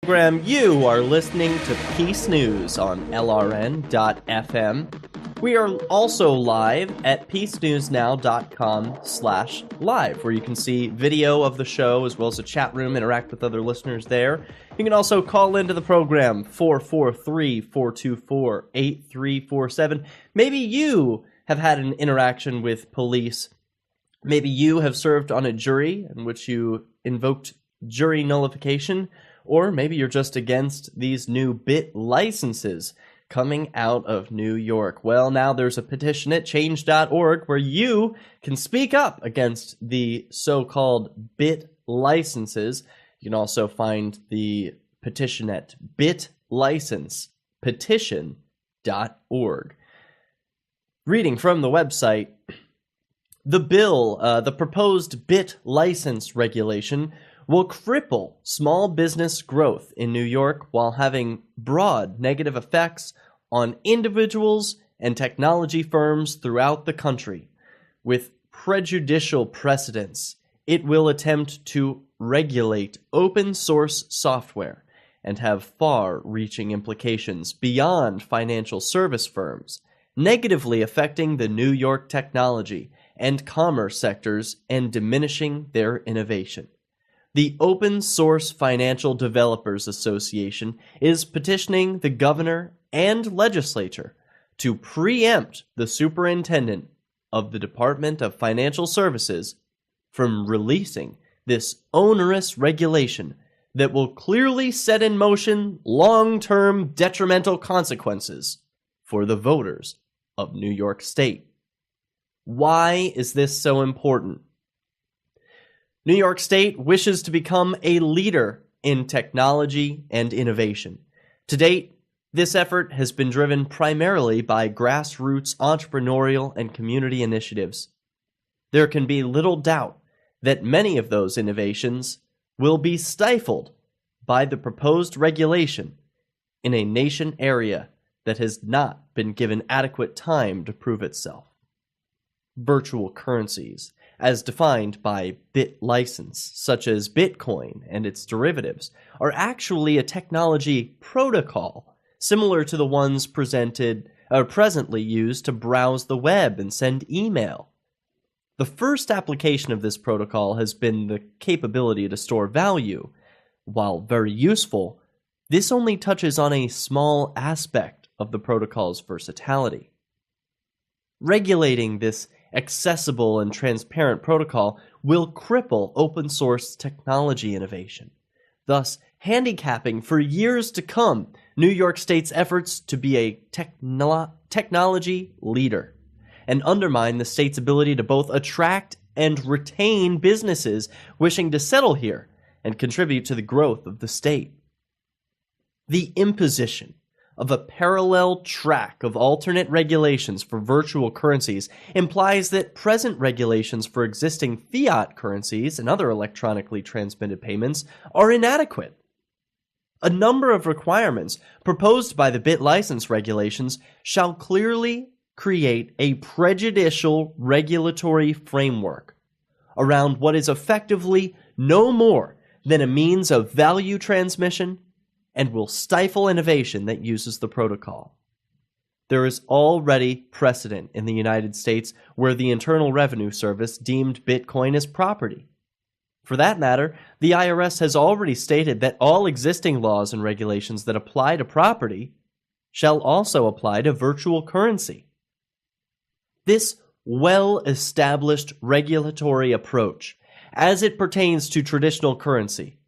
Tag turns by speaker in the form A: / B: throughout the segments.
A: Program. You are listening to Peace News on LRN.FM. We are also live at peacenewsnow.com/live, where you can see video of the show as well as a chat room, interact with other listeners there. You can also call into the program 443-424-8347. Maybe you have had an interaction with police. Maybe you have served on a jury in which you invoked jury nullification, or maybe you're just against these new bit licenses coming out of New York. Well, now there's a petition at change.org where you can speak up against the so-called bit licenses. You can also find the petition at bitlicencepetition.org. Reading from the website, the proposed bit license regulation will cripple small business growth in New York while having broad negative effects on individuals and technology firms throughout the country. With prejudicial precedents, it will attempt to regulate open source software and have far-reaching implications beyond financial service firms, negatively affecting the New York technology and commerce sectors and diminishing their innovation. The Open Source Financial Developers Association is petitioning the governor and legislature to preempt the superintendent of the Department of Financial Services from releasing this onerous regulation that will clearly set in motion long-term detrimental consequences for the voters of New York State. Why is this so important? New York State wishes to become a leader in technology and innovation. To date, this effort has been driven primarily by grassroots entrepreneurial and community initiatives. There can be little doubt that many of those innovations will be stifled by the proposed regulation in a nation area that has not been given adequate time to prove itself. Virtual currencies, as defined by BitLicense, such as Bitcoin and its derivatives, are actually a technology protocol similar to the ones presently used to browse the web and send email. The first application of this protocol has been the capability to store value. While very useful, this only touches on a small aspect of the protocol's versatility. Regulating this accessible and transparent protocol will cripple open source technology innovation, thus handicapping for years to come New York State's efforts to be a technology leader, and undermine the state's ability to both attract and retain businesses wishing to settle here and contribute to the growth of the state. The imposition of a parallel track of alternate regulations for virtual currencies implies that present regulations for existing fiat currencies and other electronically transmitted payments are inadequate. A number of requirements proposed by the BitLicense regulations shall clearly create a prejudicial regulatory framework around what is effectively no more than a means of value transmission and will stifle innovation that uses the protocol. There is already precedent in the United States where the Internal Revenue Service deemed Bitcoin as property. For that matter, the IRS has already stated that all existing laws and regulations that apply to property shall also apply to virtual currency. This well-established regulatory approach, as it pertains to traditional currency,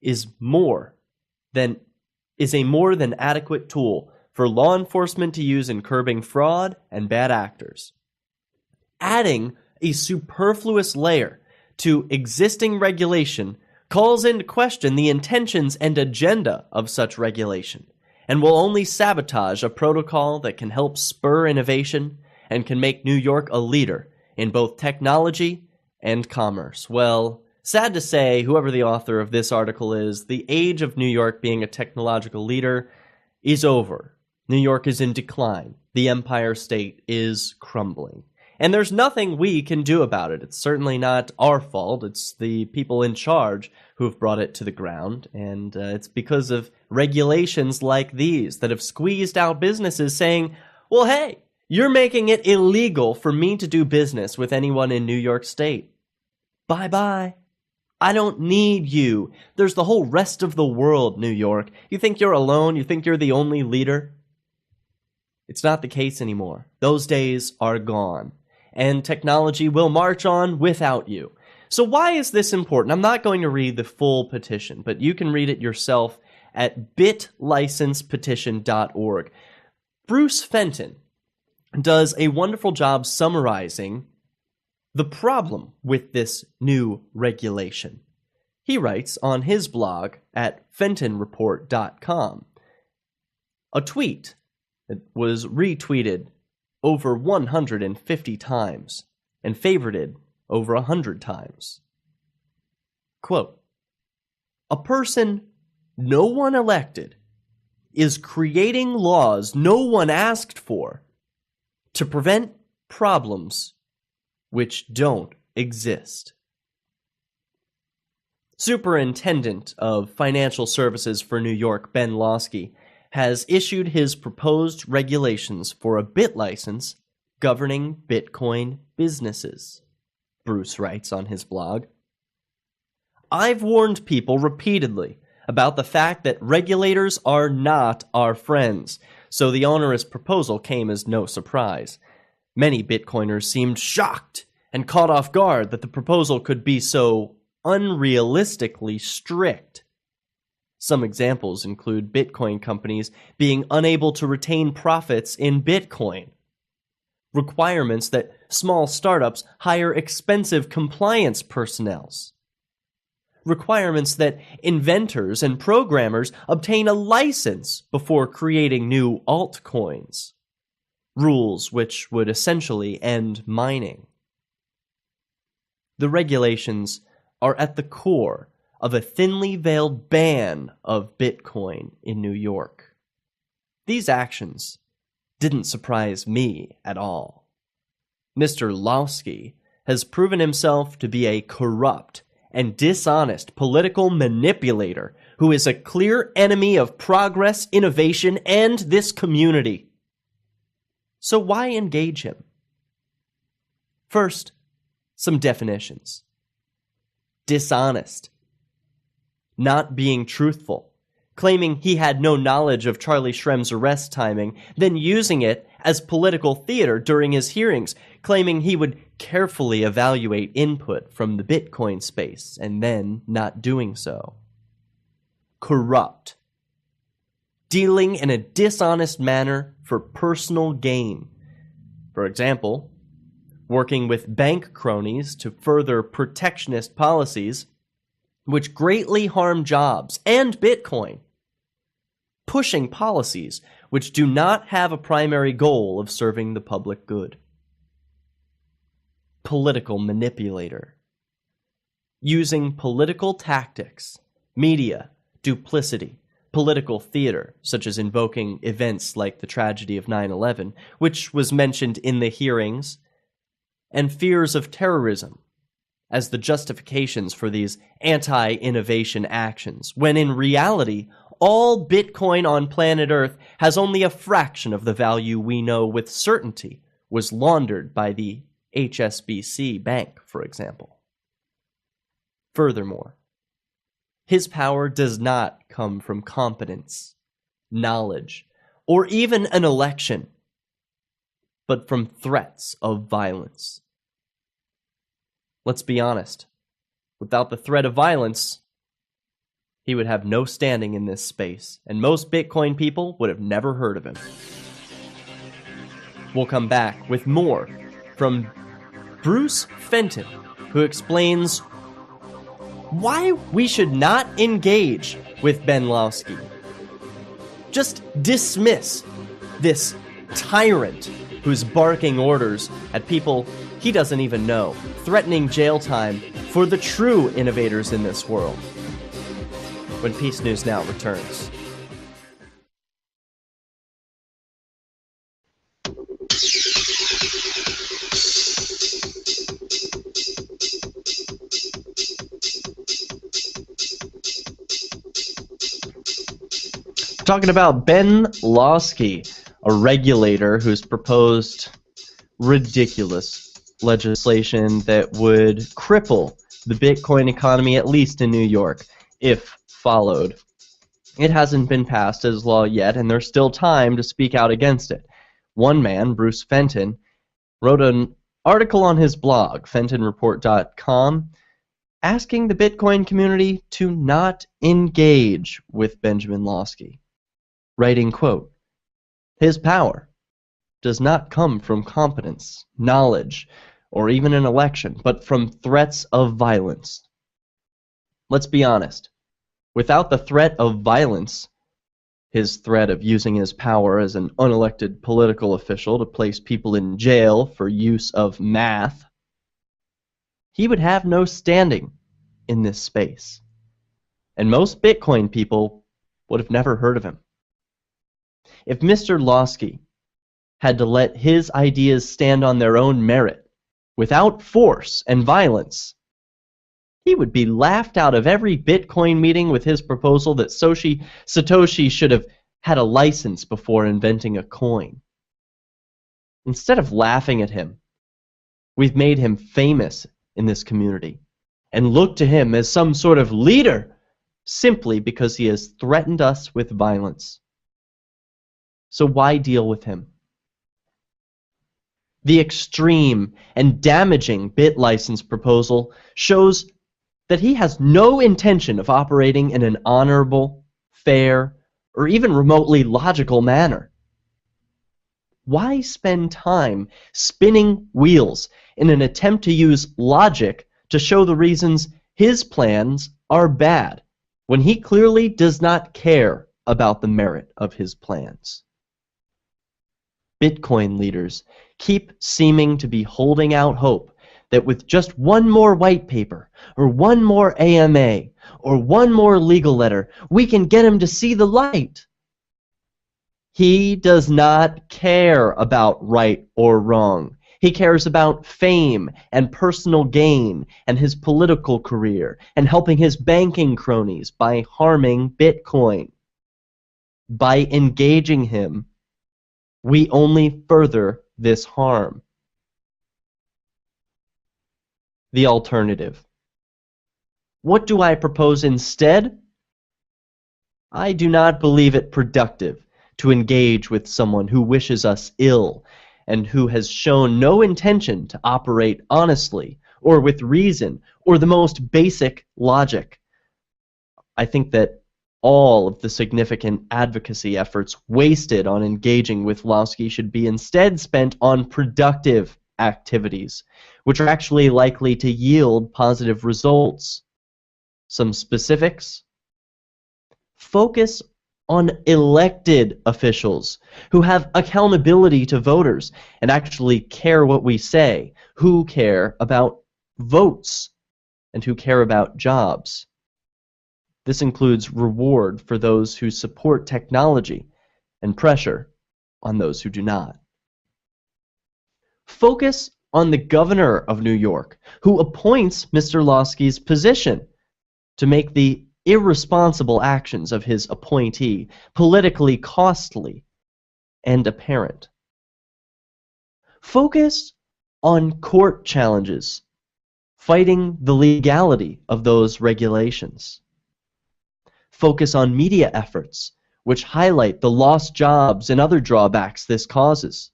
A: is a more than adequate tool for law enforcement to use in curbing fraud and bad actors. Adding a superfluous layer to existing regulation calls into question the intentions and agenda of such regulation, and will only sabotage a protocol that can help spur innovation and can make New York a leader in both technology and commerce. Well, sad to say, whoever the author of this article is, the age of New York being a technological leader is over. New York is in decline. The Empire State is crumbling. And there's nothing we can do about it. It's certainly not our fault. It's the people in charge who have brought it to the ground, and it's because of regulations like these that have squeezed out businesses saying, well, hey, you're making it illegal for me to do business with anyone in New York State. Bye-bye. I don't need you. There's the whole rest of the world, New York. You think you're alone? You think you're the only leader? It's not the case anymore. Those days are gone, and technology will march on without you. So why is this important? I'm not going to read the full petition, but you can read it yourself at bitlicencepetition.org. Bruce Fenton does a wonderful job summarizing the problem with this new regulation. He writes on his blog at fentonreport.com, a tweet that was retweeted over 150 times and favorited over 100 times. Quote, "A person no one elected is creating laws no one asked for to prevent problems which don't exist." Superintendent of Financial Services for New York, Ben Lawsky, has issued his proposed regulations for a BitLicense governing Bitcoin businesses. Bruce writes on his blog, "I've warned people repeatedly about the fact that regulators are not our friends, so the onerous proposal came as no surprise. Many Bitcoiners seemed shocked and caught off guard that the proposal could be so unrealistically strict. Some examples include Bitcoin companies being unable to retain profits in Bitcoin, requirements that small startups hire expensive compliance personnel, requirements that inventors and programmers obtain a license before creating new altcoins, rules which would essentially end mining. The regulations are at the core of a thinly veiled ban of Bitcoin in New York. These actions didn't surprise me at all. Mr. Lawsky has proven himself to be a corrupt and dishonest political manipulator who is a clear enemy of progress, innovation, and this community. So why engage him? First, some definitions. Dishonest. Not being truthful. Claiming he had no knowledge of Charlie Shrem's arrest timing, then using it as political theater during his hearings, claiming he would carefully evaluate input from the Bitcoin space, and then not doing so. Corrupt. Dealing in a dishonest manner for personal gain. For example, working with bank cronies to further protectionist policies which greatly harm jobs and Bitcoin. Pushing policies which do not have a primary goal of serving the public good. Political manipulator. Using political tactics, media, duplicity, political theater, such as invoking events like the tragedy of 9/11, which was mentioned in the hearings, and fears of terrorism as the justifications for these anti-innovation actions, when in reality, all Bitcoin on planet Earth has only a fraction of the value we know with certainty was laundered by the HSBC Bank, for example. Furthermore, his power does not come from competence, knowledge, or even an election, but from threats of violence. Let's be honest. Without the threat of violence, he would have no standing in this space, and most Bitcoin people would have never heard of him. We'll come back with more from Bruce Fenton, who explains why we should not engage with Ben Lawsky. Just dismiss this tyrant who's barking orders at people he doesn't even know, threatening jail time for the true innovators in this world. When Peace News Now returns. Talking about Ben Lawsky, a regulator who's proposed ridiculous legislation that would cripple the Bitcoin economy, at least in New York, if followed. It hasn't been passed as law yet, and there's still time to speak out against it. One man, Bruce Fenton, wrote an article on his blog, fentonreport.com, asking the Bitcoin community to not engage with Benjamin Lawsky, writing, quote, "His power does not come from competence, knowledge, or even an election, but from threats of violence. Let's be honest. Without the threat of violence, his threat of using his power as an unelected political official to place people in jail for use of math, he would have no standing in this space. And most Bitcoin people would have never heard of him. If Mr. Lawsky had to let his ideas stand on their own merit, without force and violence, he would be laughed out of every Bitcoin meeting with his proposal that Satoshi should have had a license before inventing a coin. Instead of laughing at him, we've made him famous in this community and look to him as some sort of leader simply because he has threatened us with violence. So why deal with him? The extreme and damaging BitLicense proposal shows that he has no intention of operating in an honorable, fair, or even remotely logical manner. Why spend time spinning wheels in an attempt to use logic to show the reasons his plans are bad, when he clearly does not care about the merit of his plans? Bitcoin leaders keep seeming to be holding out hope that with just one more white paper, or one more AMA, or one more legal letter, we can get him to see the light. He does not care about right or wrong. He cares about fame and personal gain and his political career and helping his banking cronies by harming Bitcoin. By engaging him, we only further this harm. The alternative. What do I propose instead? I do not believe it productive to engage with someone who wishes us ill and who has shown no intention to operate honestly or with reason or the most basic logic. I think that all of the significant advocacy efforts wasted on engaging with Lawsky should be instead spent on productive activities, which are actually likely to yield positive results. Some specifics. Focus on elected officials who have accountability to voters and actually care what we say, who care about votes, and who care about jobs. This includes reward for those who support technology and pressure on those who do not. Focus on the governor of New York, who appoints Mr. Lawsky's position to make the irresponsible actions of his appointee politically costly and apparent. Focus on court challenges, fighting the legality of those regulations. Focus on media efforts, which highlight the lost jobs and other drawbacks this causes.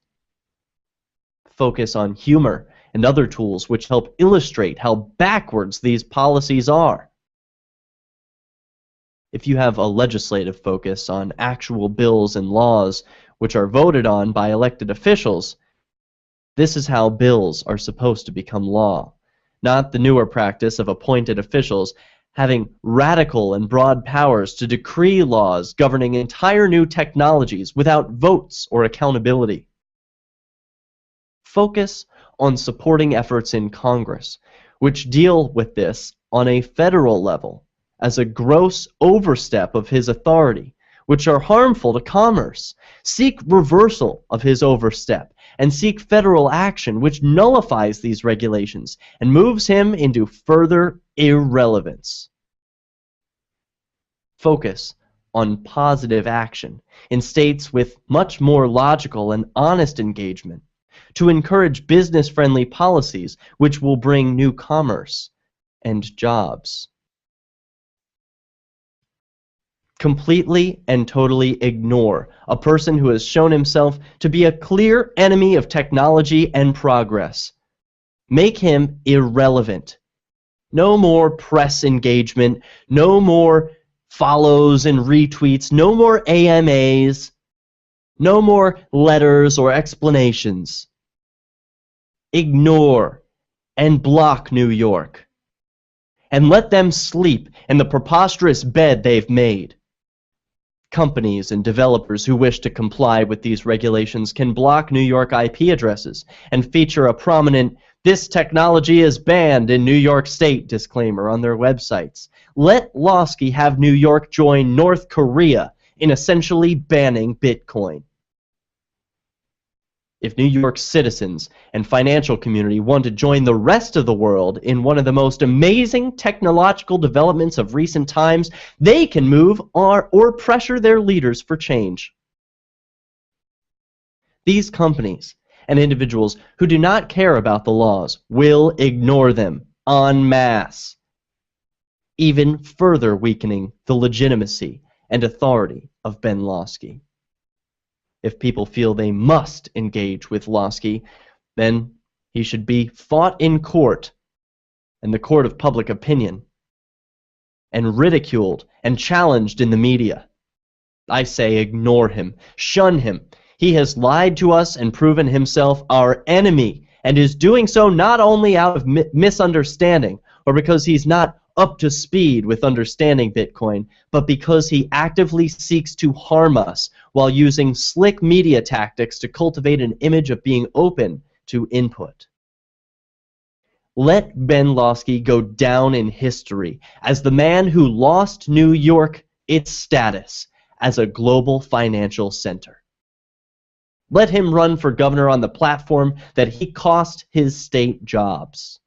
A: Focus on humor and other tools which help illustrate how backwards these policies are. If you have a legislative focus on actual bills and laws which are voted on by elected officials, this is how bills are supposed to become law, not the newer practice of appointed officials having radical and broad powers to decree laws governing entire new technologies without votes or accountability. Focus on supporting efforts in Congress, which deal with this on a federal level as a gross overstep of his authority, which are harmful to commerce. Seek reversal of his overstep and seek federal action which nullifies these regulations and moves him into further irrelevance. Focus on positive action in states with much more logical and honest engagement, to encourage business-friendly policies which will bring new commerce and jobs. Completely and totally ignore a person who has shown himself to be a clear enemy of technology and progress. Make him irrelevant. No more press engagement, no more follows and retweets, no more AMAs, no more letters or explanations. Ignore and block New York, and let them sleep in the preposterous bed they've made. Companies and developers who wish to comply with these regulations can block New York IP addresses and feature a prominent "This technology is banned in New York State" disclaimer on their websites. Let Lawsky have New York join North Korea in essentially banning Bitcoin. If New York's citizens and financial community want to join the rest of the world in one of the most amazing technological developments of recent times, they can move or pressure their leaders for change. These companies and individuals who do not care about the laws will ignore them en masse, even further weakening the legitimacy and authority of Ben Lawsky. If people feel they must engage with Lawsky, then he should be fought in court, and the court of public opinion, and ridiculed and challenged in the media. I say ignore him, shun him. He has lied to us and proven himself our enemy, and is doing so not only out of misunderstanding or because he's not up to speed with understanding Bitcoin, but because he actively seeks to harm us while using slick media tactics to cultivate an image of being open to input. Let Ben Lawsky go down in history as the man who lost New York its status as a global financial center. Let him run for governor on the platform that he cost his state jobs.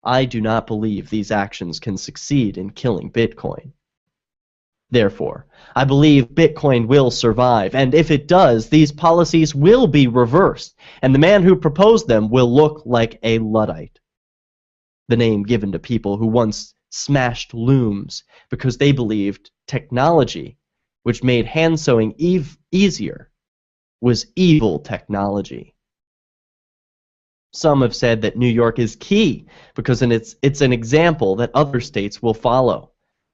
A: I do not believe these actions can succeed in killing Bitcoin. Therefore, I believe Bitcoin will survive, and if it does, these policies will be reversed, and the man who proposed them will look like a Luddite, the name given to people who once smashed looms because they believed technology, which made hand sewing easier, was evil technology. Some have said that New York is key because it's an example that other states will follow.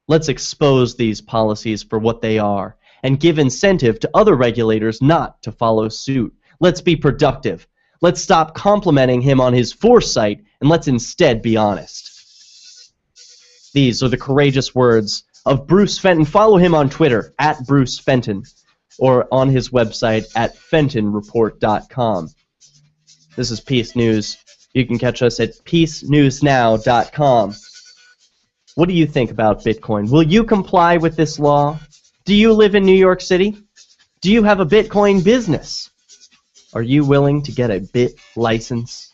A: Let's expose these policies for what they are and give incentive to other regulators not to follow suit. Let's be productive. Let's stop complimenting him on his foresight, and let's instead be honest. These are the courageous words of Bruce Fenton. Follow him on Twitter at Bruce Fenton or on his website at fentonreport.com. This is Peace News. You can catch us at peacenewsnow.com. What do you think about Bitcoin? Will you comply with this law? Do you live in New York City? Do you have a Bitcoin business? Are you willing to get a Bit license?